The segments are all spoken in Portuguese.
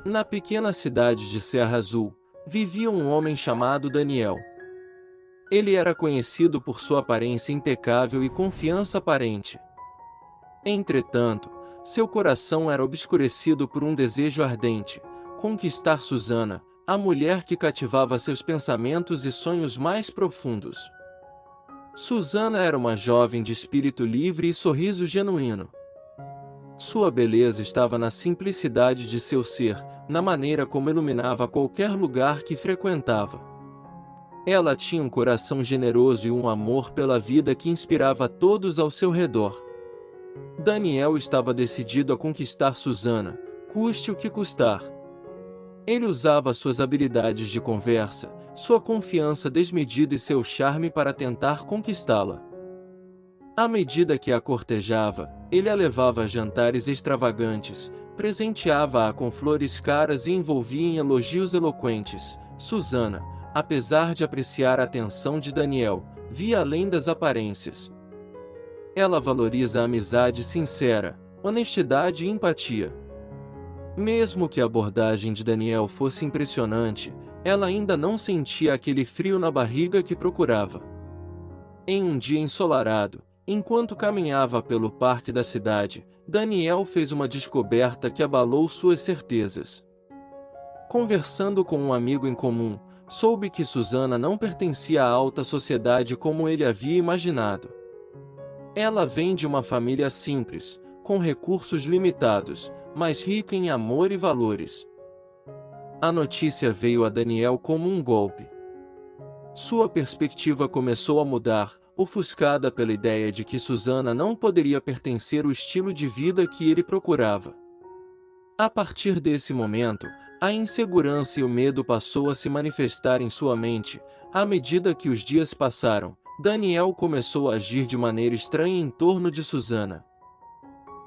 Na pequena cidade de Serra Azul, vivia um homem chamado Daniel. Ele era conhecido por sua aparência impecável e confiança aparente. Entretanto, seu coração era obscurecido por um desejo ardente: conquistar Susana, a mulher que cativava seus pensamentos e sonhos mais profundos. Susana era uma jovem de espírito livre e sorriso genuíno. Sua beleza estava na simplicidade de seu ser, na maneira como iluminava qualquer lugar que frequentava. Ela tinha um coração generoso e um amor pela vida que inspirava todos ao seu redor. Daniel estava decidido a conquistar Susana, custe o que custar. Ele usava suas habilidades de conversa, sua confiança desmedida e seu charme para tentar conquistá-la. À medida que a cortejava, ele a levava a jantares extravagantes, presenteava-a com flores caras e envolvia em elogios eloquentes. Susana, apesar de apreciar a atenção de Daniel, via além das aparências. Ela valoriza a amizade sincera, honestidade e empatia. Mesmo que a abordagem de Daniel fosse impressionante, ela ainda não sentia aquele frio na barriga que procurava. Em um dia ensolarado, enquanto caminhava pelo parque da cidade, Daniel fez uma descoberta que abalou suas certezas. Conversando com um amigo em comum, soube que Susana não pertencia à alta sociedade como ele havia imaginado. Ela vem de uma família simples, com recursos limitados, mas rica em amor e valores. A notícia veio a Daniel como um golpe. Sua perspectiva começou a mudar, ofuscada pela ideia de que Susana não poderia pertencer ao estilo de vida que ele procurava. A partir desse momento, a insegurança e o medo passou a se manifestar em sua mente. À medida que os dias passaram, Daniel começou a agir de maneira estranha em torno de Susana.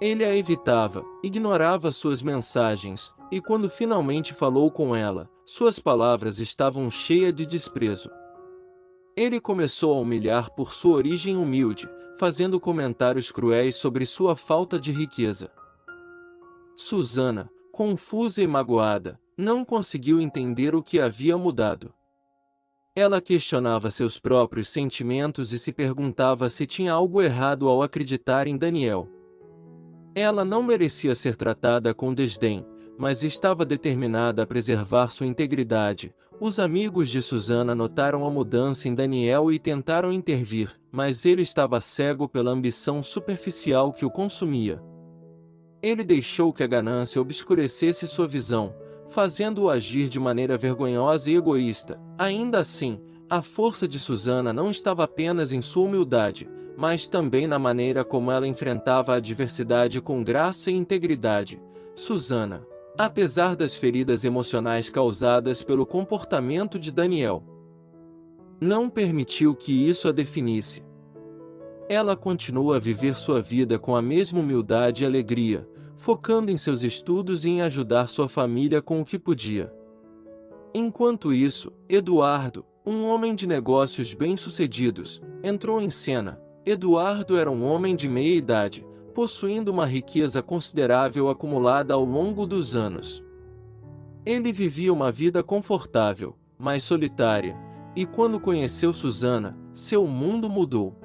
Ele a evitava, ignorava suas mensagens, e quando finalmente falou com ela, suas palavras estavam cheias de desprezo. Ele começou a humilhar por sua origem humilde, fazendo comentários cruéis sobre sua falta de riqueza. Susana, confusa e magoada, não conseguiu entender o que havia mudado. Ela questionava seus próprios sentimentos e se perguntava se tinha algo errado ao acreditar em Daniel. Ela não merecia ser tratada com desdém, mas estava determinada a preservar sua integridade. Os amigos de Susana notaram a mudança em Daniel e tentaram intervir, mas ele estava cego pela ambição superficial que o consumia. Ele deixou que a ganância obscurecesse sua visão, fazendo-o agir de maneira vergonhosa e egoísta. Ainda assim, a força de Susana não estava apenas em sua humildade, mas também na maneira como ela enfrentava a adversidade com graça e integridade. Susana, apesar das feridas emocionais causadas pelo comportamento de Daniel, não permitiu que isso a definisse. Ela continua a viver sua vida com a mesma humildade e alegria, focando em seus estudos e em ajudar sua família com o que podia. Enquanto isso, Eduardo, um homem de negócios bem-sucedidos, entrou em cena. Eduardo era um homem de meia idade, possuindo uma riqueza considerável acumulada ao longo dos anos. Ele vivia uma vida confortável, mas solitária, e quando conheceu Susana, seu mundo mudou.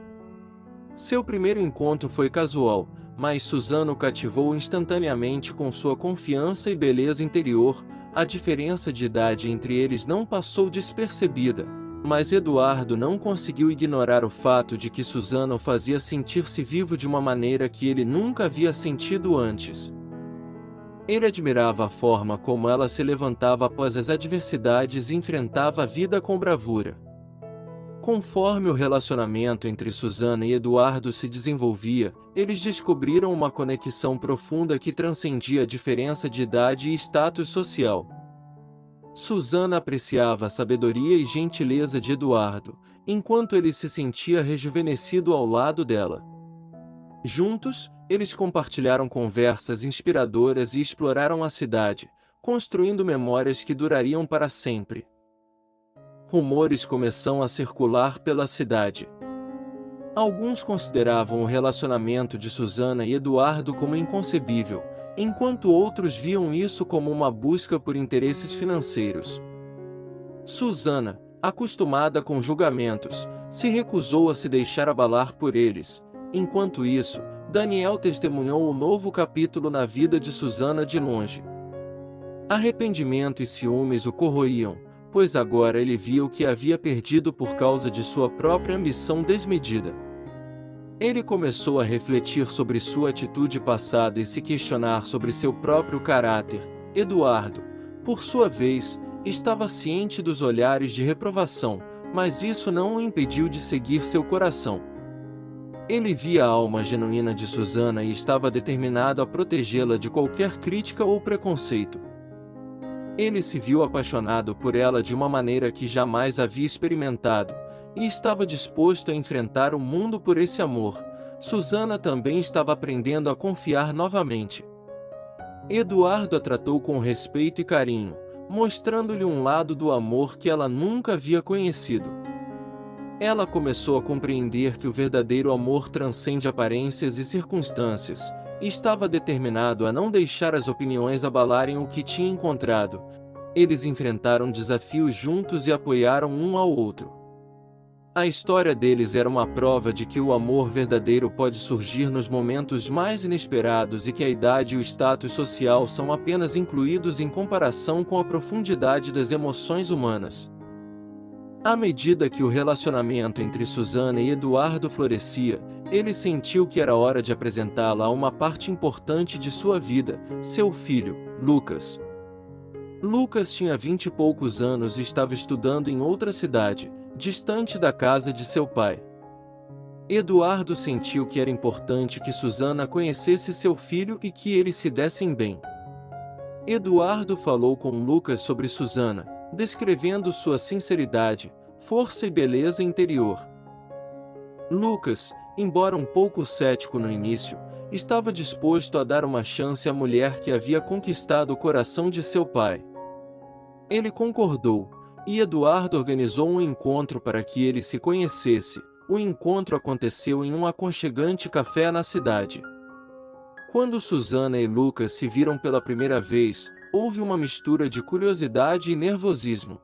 Seu primeiro encontro foi casual, mas Susana o cativou instantaneamente com sua confiança e beleza interior. A diferença de idade entre eles não passou despercebida, mas Eduardo não conseguiu ignorar o fato de que Susana o fazia sentir-se vivo de uma maneira que ele nunca havia sentido antes. Ele admirava a forma como ela se levantava após as adversidades e enfrentava a vida com bravura. Conforme o relacionamento entre Susana e Eduardo se desenvolvia, eles descobriram uma conexão profunda que transcendia a diferença de idade e status social. Susana apreciava a sabedoria e gentileza de Eduardo, enquanto ele se sentia rejuvenescido ao lado dela. Juntos, eles compartilharam conversas inspiradoras e exploraram a cidade, construindo memórias que durariam para sempre. Rumores começam a circular pela cidade. Alguns consideravam o relacionamento de Susana e Eduardo como inconcebível, enquanto outros viam isso como uma busca por interesses financeiros. Susana, acostumada com julgamentos, se recusou a se deixar abalar por eles. Enquanto isso, Daniel testemunhou um novo capítulo na vida de Susana de longe. Arrependimento e ciúmes o corroíam, pois agora ele via o que havia perdido por causa de sua própria ambição desmedida. Ele começou a refletir sobre sua atitude passada e se questionar sobre seu próprio caráter. Eduardo, por sua vez, estava ciente dos olhares de reprovação, mas isso não o impediu de seguir seu coração. Ele via a alma genuína de Susana e estava determinado a protegê-la de qualquer crítica ou preconceito. Ele se viu apaixonado por ela de uma maneira que jamais havia experimentado, e estava disposto a enfrentar o mundo por esse amor. Susana também estava aprendendo a confiar novamente. Eduardo a tratou com respeito e carinho, mostrando-lhe um lado do amor que ela nunca havia conhecido. Ela começou a compreender que o verdadeiro amor transcende aparências e circunstâncias, e estava determinado a não deixar as opiniões abalarem o que tinha encontrado. Eles enfrentaram desafios juntos e apoiaram um ao outro. A história deles era uma prova de que o amor verdadeiro pode surgir nos momentos mais inesperados e que a idade e o status social são apenas incluídos em comparação com a profundidade das emoções humanas. À medida que o relacionamento entre Susana e Eduardo florescia, ele sentiu que era hora de apresentá-la a uma parte importante de sua vida, seu filho, Lucas. Lucas tinha 20 e poucos anos e estava estudando em outra cidade, distante da casa de seu pai. Eduardo sentiu que era importante que Susana conhecesse seu filho e que eles se dessem bem. Eduardo falou com Lucas sobre Susana, descrevendo sua sinceridade, força e beleza interior. Lucas, embora um pouco cético no início, estava disposto a dar uma chance à mulher que havia conquistado o coração de seu pai. Ele concordou, e Eduardo organizou um encontro para que ele se conhecesse. O encontro aconteceu em um aconchegante café na cidade. Quando Susana e Lucas se viram pela primeira vez, houve uma mistura de curiosidade e nervosismo.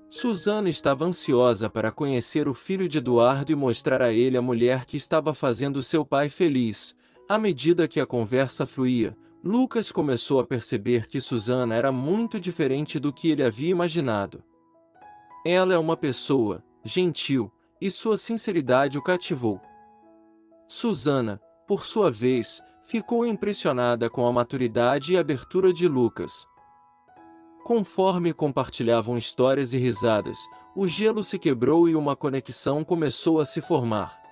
Susana estava ansiosa para conhecer o filho de Eduardo e mostrar a ele a mulher que estava fazendo seu pai feliz. À medida que a conversa fluía, Lucas começou a perceber que Susana era muito diferente do que ele havia imaginado. Ela é uma pessoa gentil, e sua sinceridade o cativou. Susana, por sua vez, ficou impressionada com a maturidade e abertura de Lucas. Conforme compartilhavam histórias e risadas, o gelo se quebrou e uma conexão começou a se formar.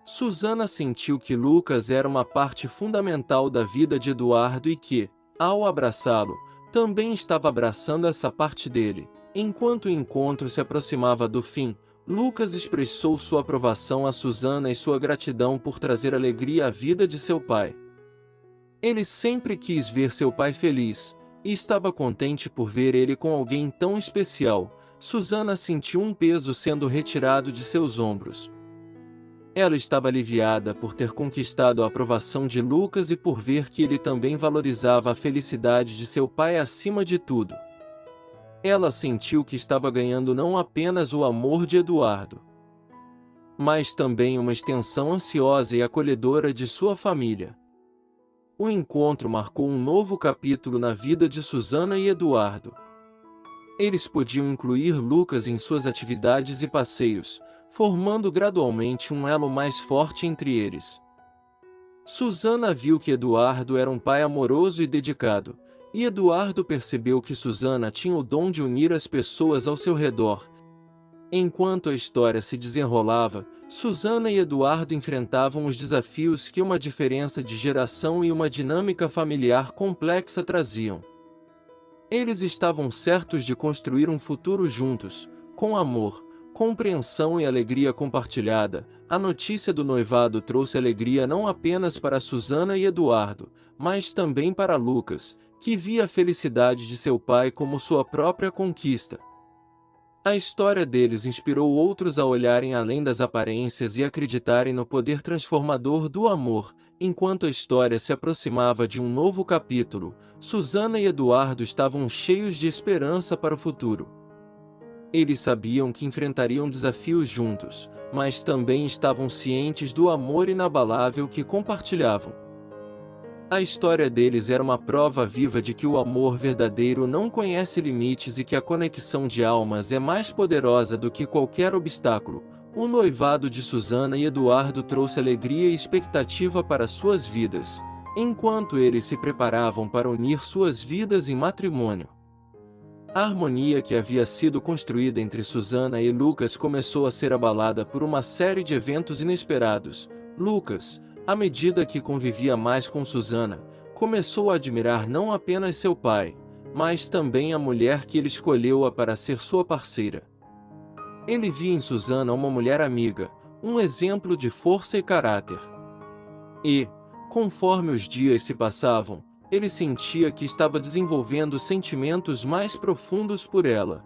Susana sentiu que Lucas era uma parte fundamental da vida de Eduardo e que, ao abraçá-lo, também estava abraçando essa parte dele. Enquanto o encontro se aproximava do fim, Lucas expressou sua aprovação a Susana e sua gratidão por trazer alegria à vida de seu pai. Ele sempre quis ver seu pai feliz, e estava contente por ver ele com alguém tão especial. Susana sentiu um peso sendo retirado de seus ombros. Ela estava aliviada por ter conquistado a aprovação de Lucas e por ver que ele também valorizava a felicidade de seu pai acima de tudo. Ela sentiu que estava ganhando não apenas o amor de Eduardo, mas também uma extensão ansiosa e acolhedora de sua família. O encontro marcou um novo capítulo na vida de Susana e Eduardo. Eles podiam incluir Lucas em suas atividades e passeios, formando gradualmente um elo mais forte entre eles. Susana viu que Eduardo era um pai amoroso e dedicado, e Eduardo percebeu que Susana tinha o dom de unir as pessoas ao seu redor. Enquanto a história se desenrolava, Susana e Eduardo enfrentavam os desafios que uma diferença de geração e uma dinâmica familiar complexa traziam. Eles estavam certos de construir um futuro juntos, com amor, compreensão e alegria compartilhada. A notícia do noivado trouxe alegria não apenas para Susana e Eduardo, mas também para Lucas, que via a felicidade de seu pai como sua própria conquista. A história deles inspirou outros a olharem além das aparências e acreditarem no poder transformador do amor. Enquanto a história se aproximava de um novo capítulo, Susana e Eduardo estavam cheios de esperança para o futuro. Eles sabiam que enfrentariam desafios juntos, mas também estavam cientes do amor inabalável que compartilhavam. A história deles era uma prova viva de que o amor verdadeiro não conhece limites e que a conexão de almas é mais poderosa do que qualquer obstáculo. O noivado de Susana e Eduardo trouxe alegria e expectativa para suas vidas, enquanto eles se preparavam para unir suas vidas em matrimônio. A harmonia que havia sido construída entre Susana e Lucas começou a ser abalada por uma série de eventos inesperados. Lucas, à medida que convivia mais com Susana, começou a admirar não apenas seu pai, mas também a mulher que ele escolheu para ser sua parceira. Ele via em Susana uma mulher amiga, um exemplo de força e caráter. E, conforme os dias se passavam, ele sentia que estava desenvolvendo sentimentos mais profundos por ela.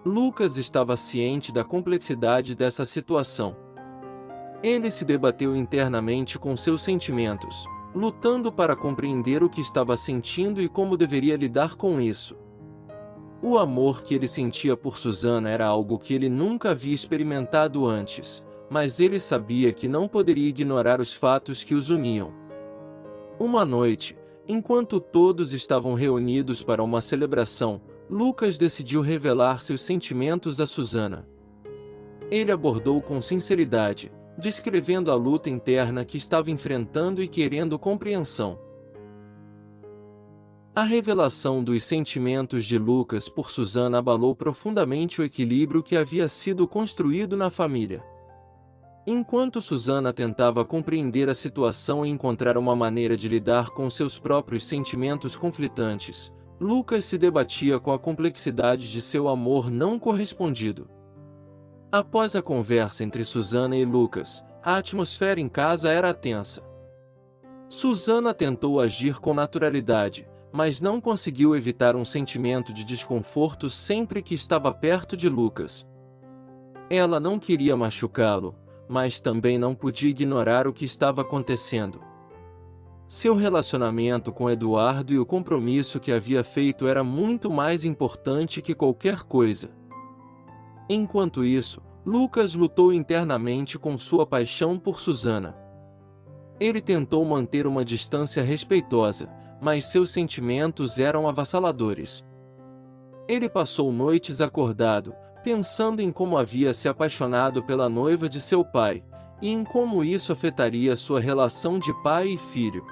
Lucas estava ciente da complexidade dessa situação. Ele se debateu internamente com seus sentimentos, lutando para compreender o que estava sentindo e como deveria lidar com isso. O amor que ele sentia por Susana era algo que ele nunca havia experimentado antes, mas ele sabia que não poderia ignorar os fatos que os uniam. Uma noite, enquanto todos estavam reunidos para uma celebração, Lucas decidiu revelar seus sentimentos a Susana. Ele abordou com sinceridade, descrevendo a luta interna que estava enfrentando e querendo compreensão. A revelação dos sentimentos de Lucas por Susana abalou profundamente o equilíbrio que havia sido construído na família. Enquanto Susana tentava compreender a situação e encontrar uma maneira de lidar com seus próprios sentimentos conflitantes, Lucas se debatia com a complexidade de seu amor não correspondido. Após a conversa entre Susana e Lucas, a atmosfera em casa era tensa. Susana tentou agir com naturalidade, mas não conseguiu evitar um sentimento de desconforto sempre que estava perto de Lucas. Ela não queria machucá-lo, mas também não podia ignorar o que estava acontecendo. Seu relacionamento com Eduardo e o compromisso que havia feito era muito mais importante que qualquer coisa. Enquanto isso, Lucas lutou internamente com sua paixão por Susana. Ele tentou manter uma distância respeitosa, mas seus sentimentos eram avassaladores. Ele passou noites acordado, pensando em como havia se apaixonado pela noiva de seu pai, e em como isso afetaria sua relação de pai e filho.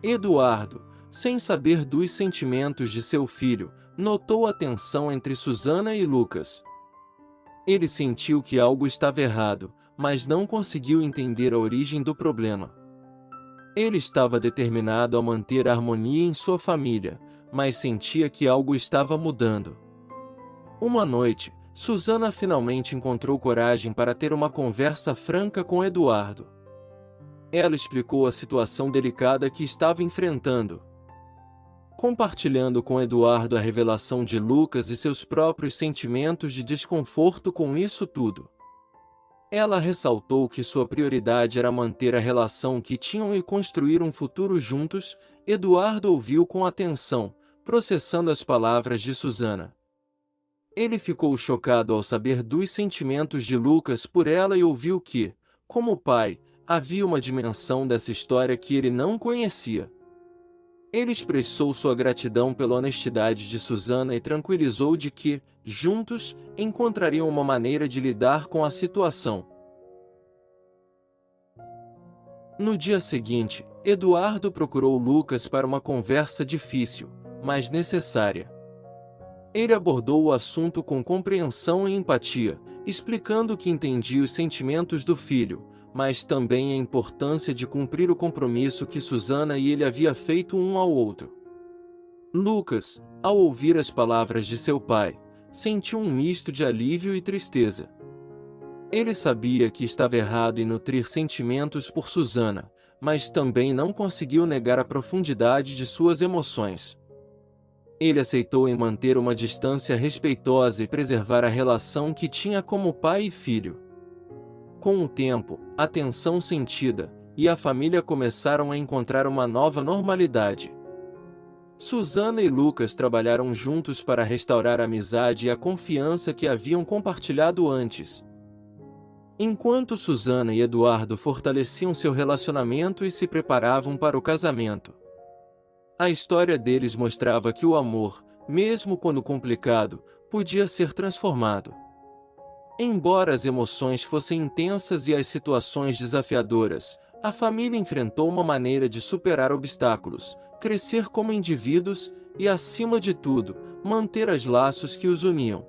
Eduardo, sem saber dos sentimentos de seu filho, notou a tensão entre Susana e Lucas. Ele sentiu que algo estava errado, mas não conseguiu entender a origem do problema. Ele estava determinado a manter a harmonia em sua família, mas sentia que algo estava mudando. Uma noite, Susana finalmente encontrou coragem para ter uma conversa franca com Eduardo. Ela explicou a situação delicada que estava enfrentando, compartilhando com Eduardo a revelação de Lucas e seus próprios sentimentos de desconforto com isso tudo. Ela ressaltou que sua prioridade era manter a relação que tinham e construir um futuro juntos. Eduardo ouviu com atenção, processando as palavras de Susana. Ele ficou chocado ao saber dos sentimentos de Lucas por ela e ouviu que, como pai, havia uma dimensão dessa história que ele não conhecia. Ele expressou sua gratidão pela honestidade de Susana e tranquilizou de que, juntos, encontrariam uma maneira de lidar com a situação. No dia seguinte, Eduardo procurou Lucas para uma conversa difícil, mas necessária. Ele abordou o assunto com compreensão e empatia, explicando que entendia os sentimentos do filho, mas também a importância de cumprir o compromisso que Susana e ele havia feito um ao outro. Lucas, ao ouvir as palavras de seu pai, sentiu um misto de alívio e tristeza. Ele sabia que estava errado em nutrir sentimentos por Susana, mas também não conseguiu negar a profundidade de suas emoções. Ele aceitou em manter uma distância respeitosa e preservar a relação que tinha como pai e filho. Com o tempo, a tensão sentida, e a família começaram a encontrar uma nova normalidade. Susana e Lucas trabalharam juntos para restaurar a amizade e a confiança que haviam compartilhado antes. Enquanto Susana e Eduardo fortaleciam seu relacionamento e se preparavam para o casamento. A história deles mostrava que o amor, mesmo quando complicado, podia ser transformado. Embora as emoções fossem intensas e as situações desafiadoras, a família enfrentou uma maneira de superar obstáculos, crescer como indivíduos e, acima de tudo, manter os laços que os uniam.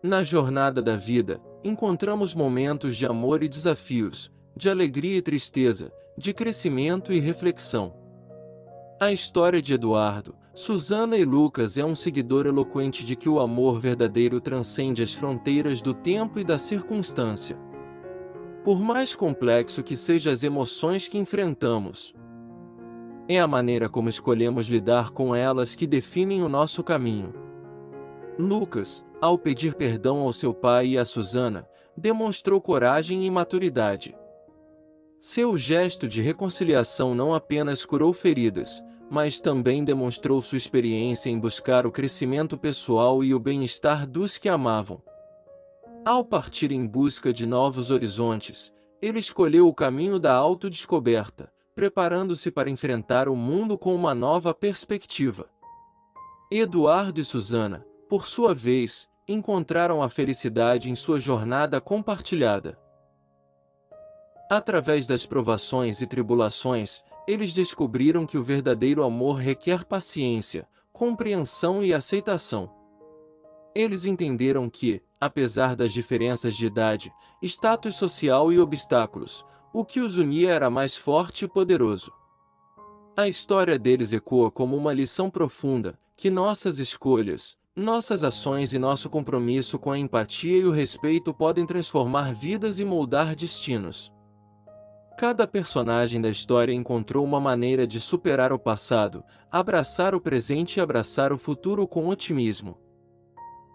Na jornada da vida, encontramos momentos de amor e desafios, de alegria e tristeza, de crescimento e reflexão. A história de Eduardo, Susana e Lucas é um seguidor eloquente de que o amor verdadeiro transcende as fronteiras do tempo e da circunstância. Por mais complexo que sejam as emoções que enfrentamos, é a maneira como escolhemos lidar com elas que definem o nosso caminho. Lucas, ao pedir perdão ao seu pai e a Susana, demonstrou coragem e maturidade. Seu gesto de reconciliação não apenas curou feridas, mas também demonstrou sua experiência em buscar o crescimento pessoal e o bem-estar dos que amavam. Ao partir em busca de novos horizontes, ele escolheu o caminho da autodescoberta, preparando-se para enfrentar o mundo com uma nova perspectiva. Eduardo e Susana, por sua vez, encontraram a felicidade em sua jornada compartilhada. Através das provações e tribulações, eles descobriram que o verdadeiro amor requer paciência, compreensão e aceitação. Eles entenderam que, apesar das diferenças de idade, status social e obstáculos, o que os unia era mais forte e poderoso. A história deles ecoa como uma lição profunda, que nossas escolhas, nossas ações e nosso compromisso com a empatia e o respeito podem transformar vidas e moldar destinos. Cada personagem da história encontrou uma maneira de superar o passado, abraçar o presente e abraçar o futuro com otimismo.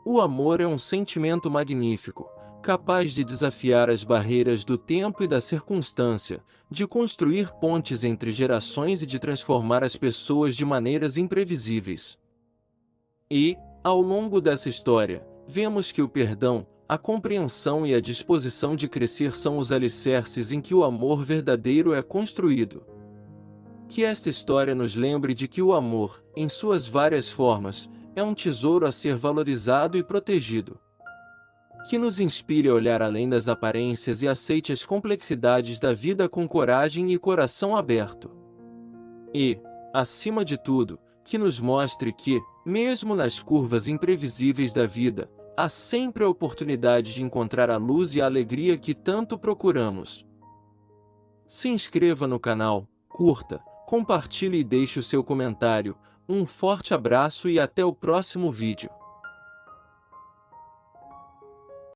O amor é um sentimento magnífico, capaz de desafiar as barreiras do tempo e da circunstância, de construir pontes entre gerações e de transformar as pessoas de maneiras imprevisíveis. E, ao longo dessa história, vemos que o perdão, a compreensão e a disposição de crescer são os alicerces em que o amor verdadeiro é construído. Que esta história nos lembre de que o amor, em suas várias formas, é um tesouro a ser valorizado e protegido. Que nos inspire a olhar além das aparências e aceite as complexidades da vida com coragem e coração aberto. E, acima de tudo, que nos mostre que, mesmo nas curvas imprevisíveis da vida, há sempre a oportunidade de encontrar a luz e a alegria que tanto procuramos. Se inscreva no canal, curta, compartilhe e deixe o seu comentário. Um forte abraço e até o próximo vídeo.